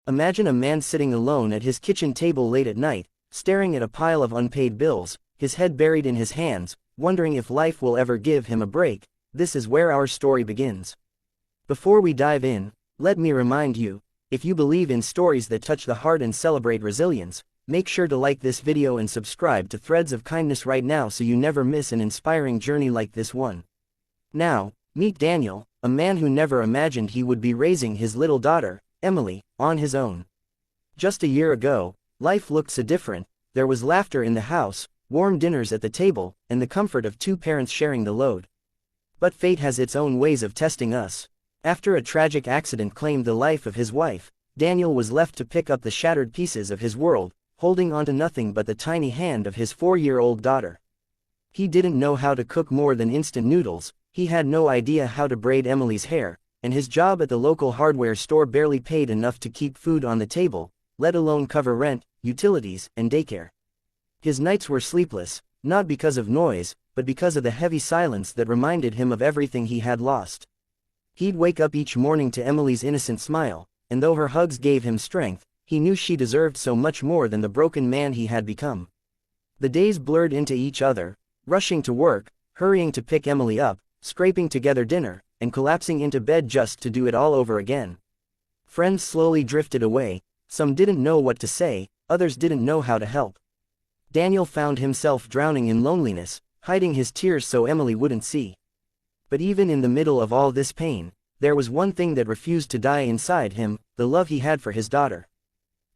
Imagine a man sitting alone at his kitchen table late at night, staring at a pile of unpaid bills, his head buried in his hands, wondering if life will ever give him a break. This is where our story begins. Before we dive in, let me remind you, if you believe in stories that touch the heart and celebrate resilience, make sure to like this video and subscribe to Threads of Kindness right now so you never miss an inspiring journey like this one. Now, meet Daniel, a man who never imagined he would be raising his little daughter, Emily, on his own. Just a year ago, life looked so different. There was laughter in the house, warm dinners at the table, and the comfort of two parents sharing the load. But fate has its own ways of testing us. After a tragic accident claimed the life of his wife, Daniel was left to pick up the shattered pieces of his world, holding on to nothing but the tiny hand of his 4-year-old daughter. He didn't know how to cook more than instant noodles, he had no idea how to braid Emily's hair, and his job at the local hardware store barely paid enough to keep food on the table, let alone cover rent, utilities, and daycare. His nights were sleepless, not because of noise, but because of the heavy silence that reminded him of everything he had lost. He'd wake up each morning to Emily's innocent smile, and though her hugs gave him strength, he knew she deserved so much more than the broken man he had become. The days blurred into each other, rushing to work, hurrying to pick Emily up, scraping together dinner, and collapsing into bed just to do it all over again. Friends slowly drifted away, some didn't know what to say, others didn't know how to help. Daniel found himself drowning in loneliness, hiding his tears so Emily wouldn't see. But even in the middle of all this pain, there was one thing that refused to die inside him, the love he had for his daughter.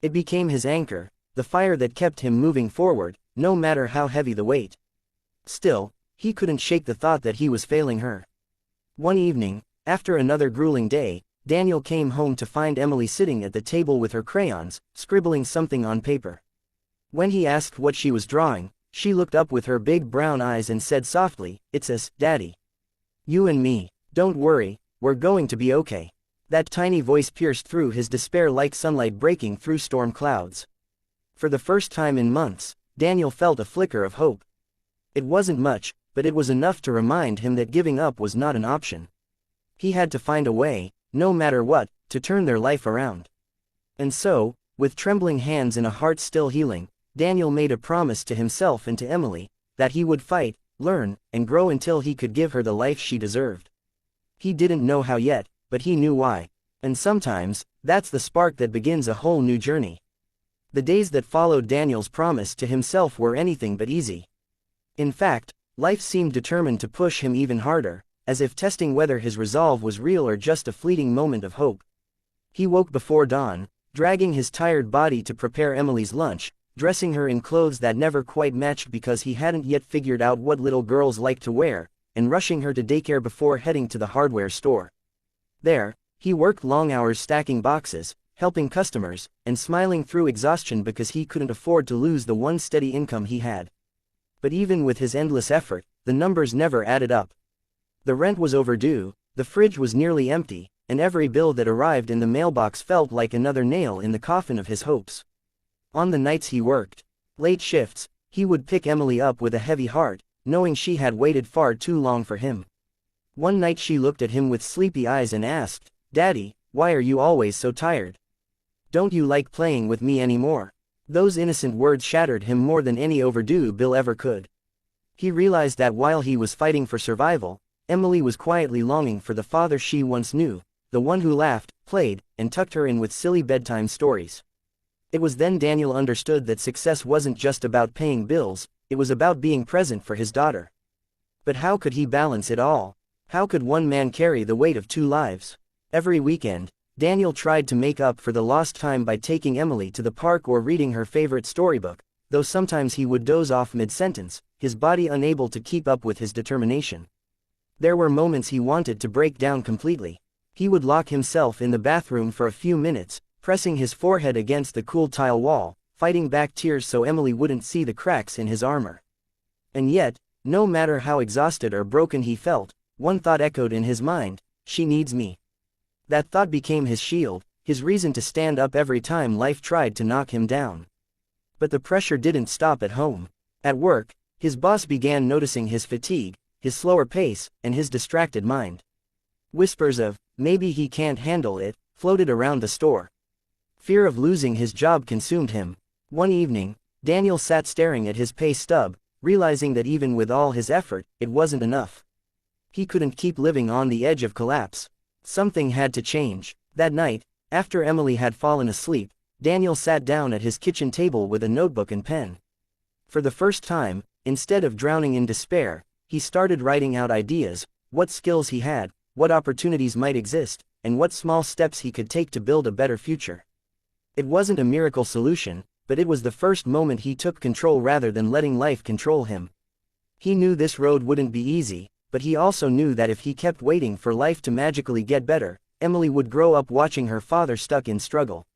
It became his anchor, the fire that kept him moving forward, no matter how heavy the weight. Still, he couldn't shake the thought that he was failing her. One evening, after another grueling day, Daniel came home to find Emily sitting at the table with her crayons, scribbling something on paper. When he asked what she was drawing, she looked up with her big brown eyes and said softly, "It's us, Daddy. You and me. Don't worry, we're going to be okay." That tiny voice pierced through his despair like sunlight breaking through storm clouds. For the first time in months, Daniel felt a flicker of hope. It wasn't much, but it was enough to remind him that giving up was not an option. He had to find a way, no matter what, to turn their life around. And so, with trembling hands and a heart still healing, Daniel made a promise to himself and to Emily, that he would fight, learn, and grow until he could give her the life she deserved. He didn't know how yet, but he knew why. And sometimes, that's the spark that begins a whole new journey. The days that followed Daniel's promise to himself were anything but easy. In fact, life seemed determined to push him even harder, as if testing whether his resolve was real or just a fleeting moment of hope. He woke before dawn, dragging his tired body to prepare Emily's lunch, dressing her in clothes that never quite matched because he hadn't yet figured out what little girls like to wear, and rushing her to daycare before heading to the hardware store. There, he worked long hours stacking boxes, helping customers, and smiling through exhaustion because he couldn't afford to lose the one steady income he had. But even with his endless effort, the numbers never added up. The rent was overdue, the fridge was nearly empty, and every bill that arrived in the mailbox felt like another nail in the coffin of his hopes. On the nights he worked late shifts, he would pick Emily up with a heavy heart, knowing she had waited far too long for him. One night she looked at him with sleepy eyes and asked, "Daddy, why are you always so tired? Don't you like playing with me anymore?" Those innocent words shattered him more than any overdue bill ever could. He realized that while he was fighting for survival, Emily was quietly longing for the father she once knew, the one who laughed, played, and tucked her in with silly bedtime stories. It was then Daniel understood that success wasn't just about paying bills, it was about being present for his daughter. But how could he balance it all? How could one man carry the weight of two lives? Every weekend, Daniel tried to make up for the lost time by taking Emily to the park or reading her favorite storybook, though sometimes he would doze off mid-sentence, his body unable to keep up with his determination. There were moments he wanted to break down completely. He would lock himself in the bathroom for a few minutes, pressing his forehead against the cool tile wall, fighting back tears so Emily wouldn't see the cracks in his armor. And yet, no matter how exhausted or broken he felt, one thought echoed in his mind: "She needs me." That thought became his shield, his reason to stand up every time life tried to knock him down. But the pressure didn't stop at home. At work, his boss began noticing his fatigue, his slower pace, and his distracted mind. Whispers of, "Maybe he can't handle it," floated around the store. Fear of losing his job consumed him. One evening, Daniel sat staring at his pay stub, realizing that even with all his effort, it wasn't enough. He couldn't keep living on the edge of collapse. Something had to change. That night, after Emily had fallen asleep, Daniel sat down at his kitchen table with a notebook and pen. For the first time, instead of drowning in despair, he started writing out ideas, what skills he had, what opportunities might exist, and what small steps he could take to build a better future. It wasn't a miracle solution, but it was the first moment he took control rather than letting life control him. He knew this road wouldn't be easy, but he also knew that if he kept waiting for life to magically get better, Emily would grow up watching her father stuck in struggle.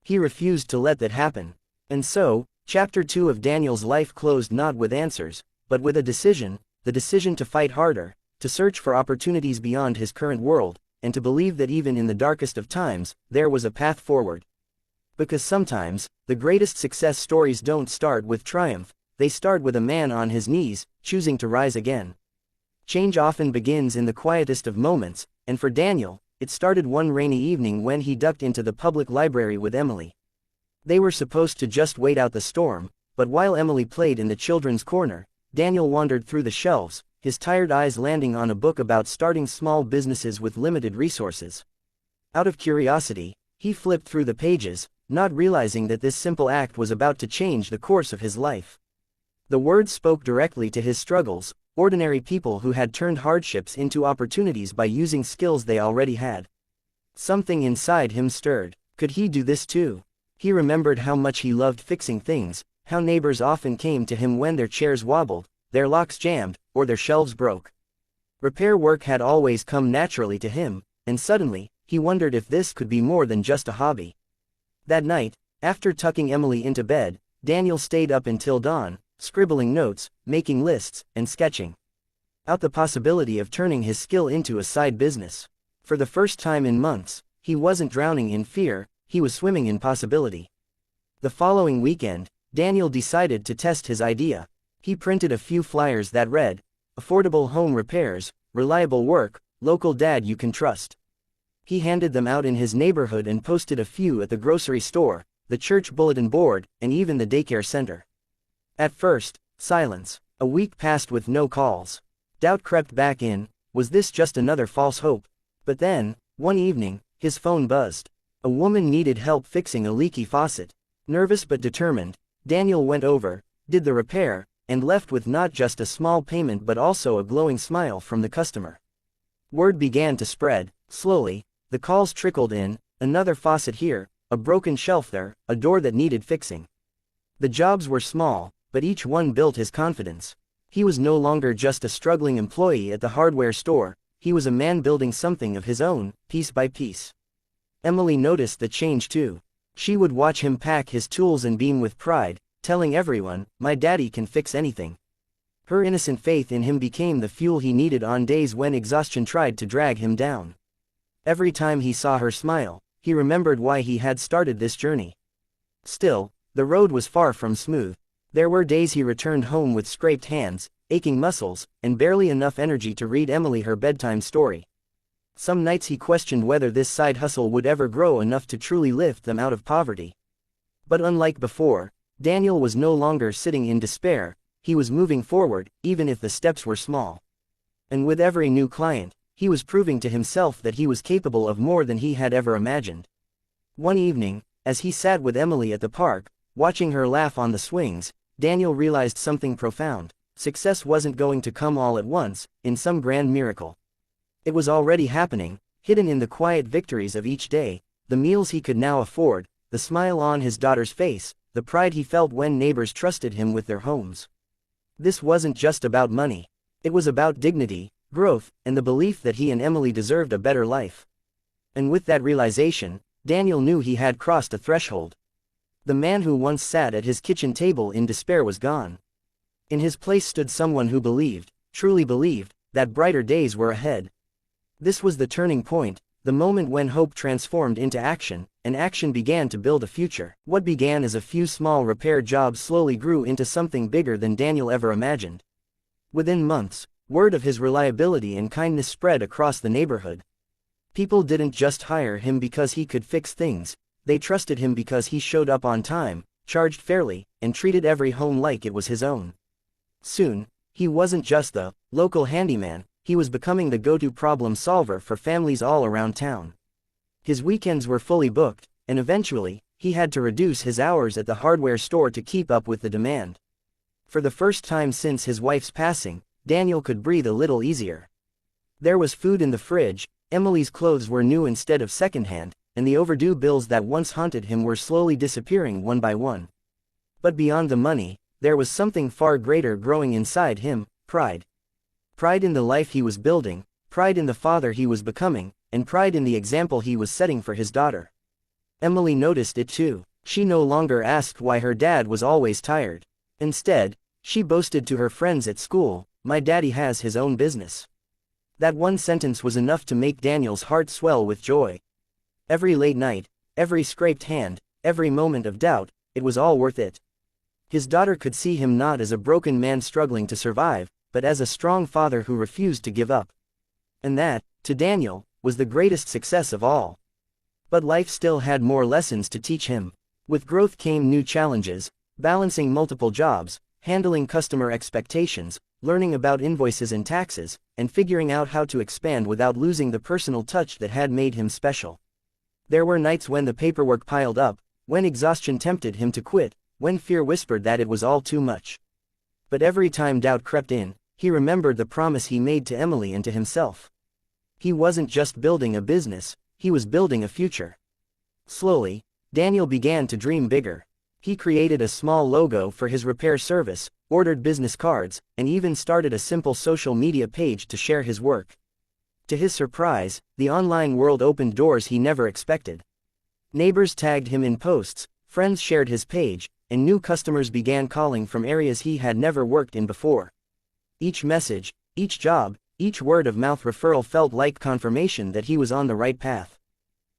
He refused to let that happen. And so, Chapter 2 of Daniel's life closed not with answers, but with a decision, the decision to fight harder, to search for opportunities beyond his current world, and to believe that even in the darkest of times, there was a path forward. Because sometimes, the greatest success stories don't start with triumph, they start with a man on his knees, choosing to rise again. Change often begins in the quietest of moments, and for Daniel, it started one rainy evening when he ducked into the public library with Emily. They were supposed to just wait out the storm, but while Emily played in the children's corner, Daniel wandered through the shelves, his tired eyes landing on a book about starting small businesses with limited resources. Out of curiosity, he flipped through the pages, not realizing that this simple act was about to change the course of his life. The words spoke directly to his struggles, ordinary people who had turned hardships into opportunities by using skills they already had. Something inside him stirred. Could he do this too? He remembered how much he loved fixing things, how neighbors often came to him when their chairs wobbled, their locks jammed, or their shelves broke. Repair work had always come naturally to him, and suddenly, he wondered if this could be more than just a hobby. That night, after tucking Emily into bed, Daniel stayed up until dawn, scribbling notes, making lists, and sketching out the possibility of turning his skill into a side business. For the first time in months, he wasn't drowning in fear, he was swimming in possibility. The following weekend, Daniel decided to test his idea. He printed a few flyers that read, "Affordable home repairs, reliable work, local dad you can trust." He handed them out in his neighborhood and posted a few at the grocery store, the church bulletin board, and even the daycare center. At first, silence. A week passed with no calls. Doubt crept back in. Was this just another false hope? But then, one evening, his phone buzzed. A woman needed help fixing a leaky faucet. Nervous but determined, Daniel went over, did the repair, and left with not just a small payment but also a glowing smile from the customer. Word began to spread. Slowly, the calls trickled in, another faucet here, a broken shelf there, a door that needed fixing. The jobs were small, but each one built his confidence. He was no longer just a struggling employee at the hardware store, he was a man building something of his own, piece by piece. Emily noticed the change too. She would watch him pack his tools and beam with pride, telling everyone, "My daddy can fix anything." Her innocent faith in him became the fuel he needed on days when exhaustion tried to drag him down. Every time he saw her smile, he remembered why he had started this journey. Still, the road was far from smooth. There were days he returned home with scraped hands, aching muscles, and barely enough energy to read Emily her bedtime story. Some nights he questioned whether this side hustle would ever grow enough to truly lift them out of poverty. But unlike before, Daniel was no longer sitting in despair, he was moving forward, even if the steps were small. And with every new client, he was proving to himself that he was capable of more than he had ever imagined. One evening, as he sat with Emily at the park, watching her laugh on the swings, Daniel realized something profound. Success wasn't going to come all at once, in some grand miracle. It was already happening, hidden in the quiet victories of each day, the meals he could now afford, the smile on his daughter's face, the pride he felt when neighbors trusted him with their homes. This wasn't just about money. It was about dignity, growth, and the belief that he and Emily deserved a better life. And with that realization, Daniel knew he had crossed a threshold. The man who once sat at his kitchen table in despair was gone. In his place stood someone who believed, truly believed, that brighter days were ahead. This was the turning point, the moment when hope transformed into action, and action began to build a future. What began as a few small repair jobs slowly grew into something bigger than Daniel ever imagined. Within months, word of his reliability and kindness spread across the neighborhood. People didn't just hire him because he could fix things, They trusted him because he showed up on time, charged fairly, and treated every home like it was his own. Soon, he wasn't just the local handyman, he was becoming the go-to problem solver for families all around town. His weekends were fully booked, and eventually, he had to reduce his hours at the hardware store to keep up with the demand. For the first time since his wife's passing, Daniel could breathe a little easier. There was food in the fridge, Emily's clothes were new instead of secondhand, and the overdue bills that once haunted him were slowly disappearing one by one. But beyond the money, there was something far greater growing inside him: pride. Pride in the life he was building, pride in the father he was becoming, and pride in the example he was setting for his daughter. Emily noticed it too. She no longer asked why her dad was always tired. Instead, she boasted to her friends at school, "My daddy has his own business." That one sentence was enough to make Daniel's heart swell with joy. Every late night, every scraped hand, every moment of doubt, it was all worth it. His daughter could see him not as a broken man struggling to survive, but as a strong father who refused to give up. And that, to Daniel, was the greatest success of all. But life still had more lessons to teach him. With growth came new challenges: balancing multiple jobs, handling customer expectations, learning about invoices and taxes, and figuring out how to expand without losing the personal touch that had made him special. There were nights when the paperwork piled up, when exhaustion tempted him to quit, when fear whispered that it was all too much. But every time doubt crept in, he remembered the promise he made to Emily and to himself. He wasn't just building a business, he was building a future. Slowly, Daniel began to dream bigger. He created a small logo for his repair service, ordered business cards, and even started a simple social media page to share his work. To his surprise, the online world opened doors he never expected. Neighbors tagged him in posts, friends shared his page, and new customers began calling from areas he had never worked in before. Each message, each job, each word-of-mouth referral felt like confirmation that he was on the right path.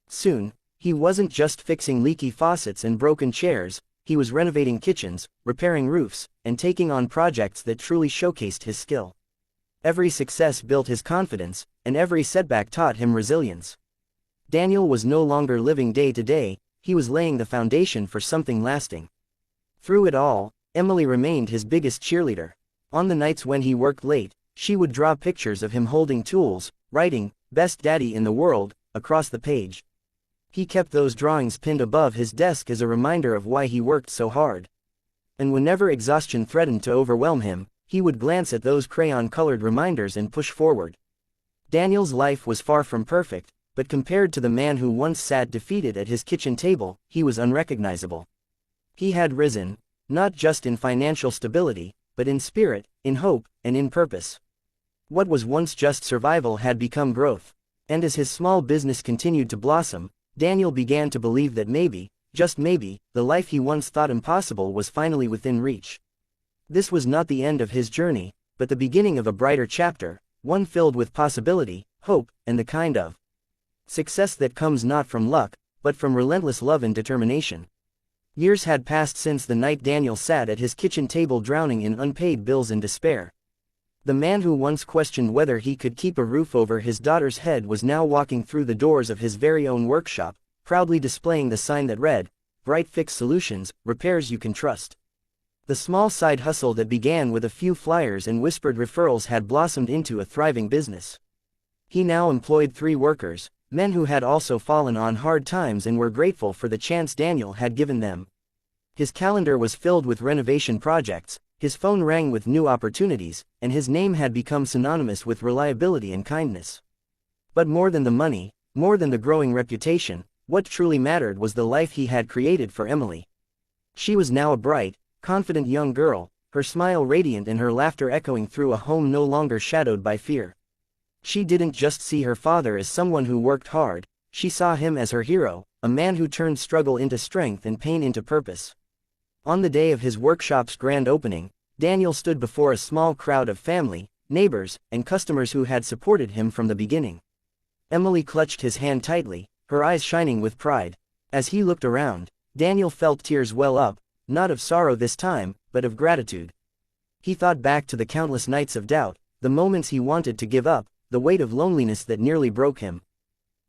Soon, he wasn't just fixing leaky faucets and broken chairs, he was renovating kitchens, repairing roofs, and taking on projects that truly showcased his skill. Every success built his confidence, and every setback taught him resilience. Daniel was no longer living day to day, he was laying the foundation for something lasting. Through it all, Emily remained his biggest cheerleader. On the nights when he worked late, she would draw pictures of him holding tools, writing, "Best Daddy in the World," across the page. He kept those drawings pinned above his desk as a reminder of why he worked so hard. And whenever exhaustion threatened to overwhelm him, he would glance at those crayon-colored reminders and push forward. Daniel's life was far from perfect, but compared to the man who once sat defeated at his kitchen table, he was unrecognizable. He had risen, not just in financial stability, but in spirit, in hope, and in purpose. What was once just survival had become growth. And as his small business continued to blossom, Daniel began to believe that maybe, just maybe, the life he once thought impossible was finally within reach. This was not the end of his journey, but the beginning of a brighter chapter, one filled with possibility, hope, and the kind of success that comes not from luck, but from relentless love and determination. Years had passed since the night Daniel sat at his kitchen table drowning in unpaid bills and despair. The man who once questioned whether he could keep a roof over his daughter's head was now walking through the doors of his very own workshop, proudly displaying the sign that read, "Bright Fix Solutions, Repairs You Can Trust." The small side hustle that began with a few flyers and whispered referrals had blossomed into a thriving business. He now employed 3 workers, men who had also fallen on hard times and were grateful for the chance Daniel had given them. His calendar was filled with renovation projects, his phone rang with new opportunities, and his name had become synonymous with reliability and kindness. But more than the money, more than the growing reputation, what truly mattered was the life he had created for Emily. She was now a bright, confident young girl, her smile radiant and her laughter echoing through a home no longer shadowed by fear. She didn't just see her father as someone who worked hard, she saw him as her hero, a man who turned struggle into strength and pain into purpose. On the day of his workshop's grand opening, Daniel stood before a small crowd of family, neighbors, and customers who had supported him from the beginning. Emily clutched his hand tightly, her eyes shining with pride. As he looked around, Daniel felt tears well up, not of sorrow this time, but of gratitude. He thought back to the countless nights of doubt, the moments he wanted to give up, the weight of loneliness that nearly broke him.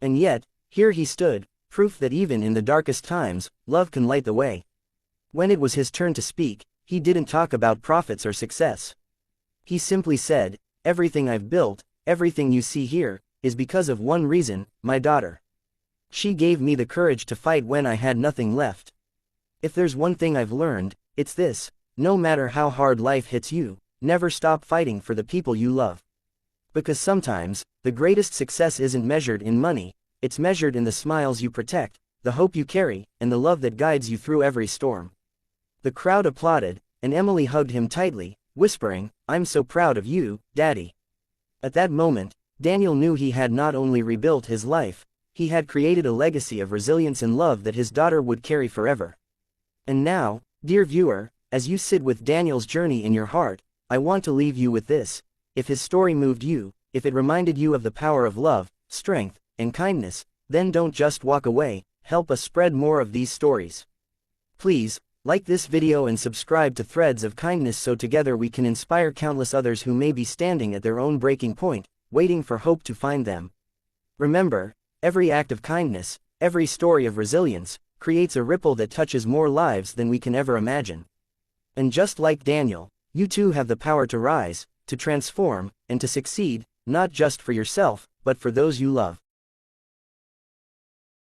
And yet, here he stood, proof that even in the darkest times, love can light the way. When it was his turn to speak, he didn't talk about profits or success. He simply said, "Everything I've built, everything you see here, is because of one reason, my daughter. She gave me the courage to fight when I had nothing left. If there's one thing I've learned, it's this: no matter how hard life hits you, never stop fighting for the people you love. Because sometimes, the greatest success isn't measured in money, it's measured in the smiles you protect, the hope you carry, and the love that guides you through every storm." The crowd applauded, and Emily hugged him tightly, whispering, "I'm so proud of you, Daddy." At that moment, Daniel knew he had not only rebuilt his life, he had created a legacy of resilience and love that his daughter would carry forever. And now, dear viewer, as you sit with Daniel's journey in your heart, I want to leave you with this: if his story moved you, if it reminded you of the power of love, strength, and kindness, then don't just walk away, help us spread more of these stories. Please, like this video and subscribe to Threads of Kindness so together we can inspire countless others who may be standing at their own breaking point, waiting for hope to find them. Remember, every act of kindness, every story of resilience, creates a ripple that touches more lives than we can ever imagine. And just like Daniel, you too have the power to rise, to transform, and to succeed, not just for yourself, but for those you love.